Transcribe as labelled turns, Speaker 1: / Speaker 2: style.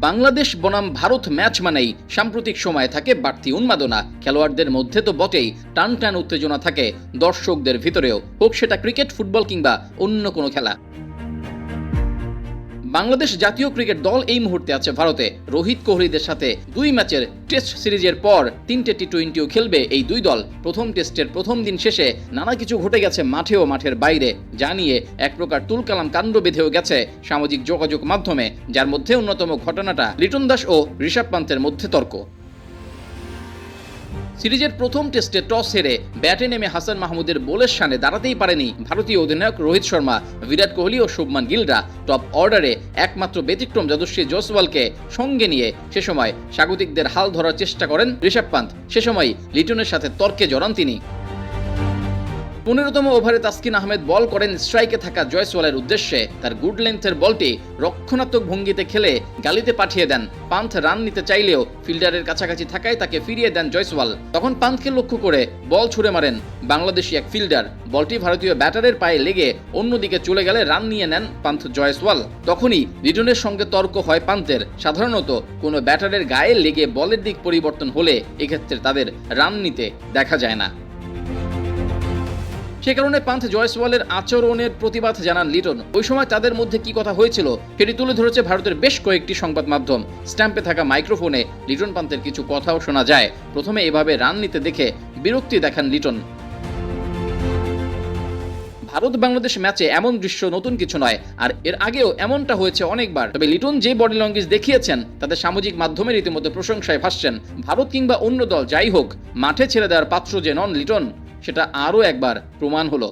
Speaker 1: বাংলাদেশ বনাম ভারত ম্যাচ মানেই সাম্প্রতিক সময়ে থাকে বাড়তি উন্মাদনা। খেলোয়াড়দের মধ্যে তো বটেই, টান টান উত্তেজনা থাকে দর্শকদের ভিতরেও, হোক সেটা ক্রিকেট, ফুটবল কিংবা অন্য কোনো খেলা। বাংলাদেশ জাতীয় ক্রিকেট দল এই মুহূর্তে আছে ভারতে। রোহিত কোহলিদের সাথে 2 ম্যাচের টেস্ট সিরিজের পর 3টে টি-20ও খেলবে এই দুই দল। প্রথম টেস্টের প্রথম দিন শেষে নানা কিছু ঘটে গেছে মাঠে ও মাঠের বাইরে, যা নিয়ে এক প্রকার তুলকালাম কাণ্ড বেঁধেও গেছে সামাজিক যোগাযোগ মাধ্যমে, যার মধ্যে অন্যতম ঘটনাটা লিটন দাস ও ঋষভ পান্তের মধ্যে তর্ক। সিরিজের প্রথম টেস্টে টস হেরে ব্যাটে নেমে হাসান মাহমুদের বোলের সামনে দাঁড়াতেই পারেনি ভারতীয় অধিনায়ক রোহিত শর্মা, বিরাট কোহলি ও শুভমান গিলরা। টপ অর্ডারে একমাত্র ব্যতিক্রম যশস্বী জয়সওয়ালকে সঙ্গে নিয়ে সে সময় স্বাগতিকদের হাল ধরার চেষ্টা করেন ঋষভ পান্ত। সে সময় লিটনের সাথে তর্কে জড়ান তিনি। 15তম ওভারে তাসকিন আহমেদ বল করেন স্ট্রাইকে থাকা জয়সওয়ালের উদ্দেশ্যে। তার গুড লেন্থের বলটি রক্ষণাত্মক ভঙ্গিতে খেলে গালিতে পাঠিয়ে দেন। পান্থ রান নিতে চাইলেও ফিল্ডারের কাছাকাছি থাকায় তাকে ফিরিয়ে দেন জয়সওয়াল। তখন পান্থকে লক্ষ্য করে বল ছুড়ে মারেন বাংলাদেশি এক ফিল্ডার। বলটি ভারতীয় ব্যাটারের পায়ে লেগে অন্যদিকে চলে গেলে রান নিয়ে নেন পান্থ জয়সওয়াল। তখনই লিটনের সঙ্গে তর্ক হয় পান্থের। সাধারণত কোনো ব্যাটারের গায়ে লেগে বলের দিক পরিবর্তন হলে এক্ষেত্রে তাদের রান নিতে দেখা যায় না। সে কারণে পান্থ জয়সওয়ালের আচরণের প্রতিবাদ জানান লিটন। ওই সময় তাদের মধ্যে কি কথা হয়েছিল সেটি তুলে ধরেছে ভারতের বেশ কয়েকটি সংবাদ মাধ্যম। স্ট্যাম্পে থাকা মাইক্রোফোনে লিটন পান্থের কিছু কথাও শোনা যায়। প্রথমে এভাবে রান নিতে দেখে বিরক্তি দেখান লিটন। ভারত বাংলাদেশ ম্যাচে এমন দৃশ্য নতুন কিছু নয়, আর এর আগেও এমনটা হয়েছে অনেকবার। তবে লিটন যে বডি ল্যাঙ্গুয়েজ দেখিয়েছেন তাতে সামাজিক মাধ্যমে রীতিমতো প্রশংসায় ভাসছেন। ভারত কিংবা অন্য দল যাই হোক, মাঠে ছেড়ে দেওয়ার পাত্র যে নন লিটন, সেটা আরও একবার প্রমাণ হলো।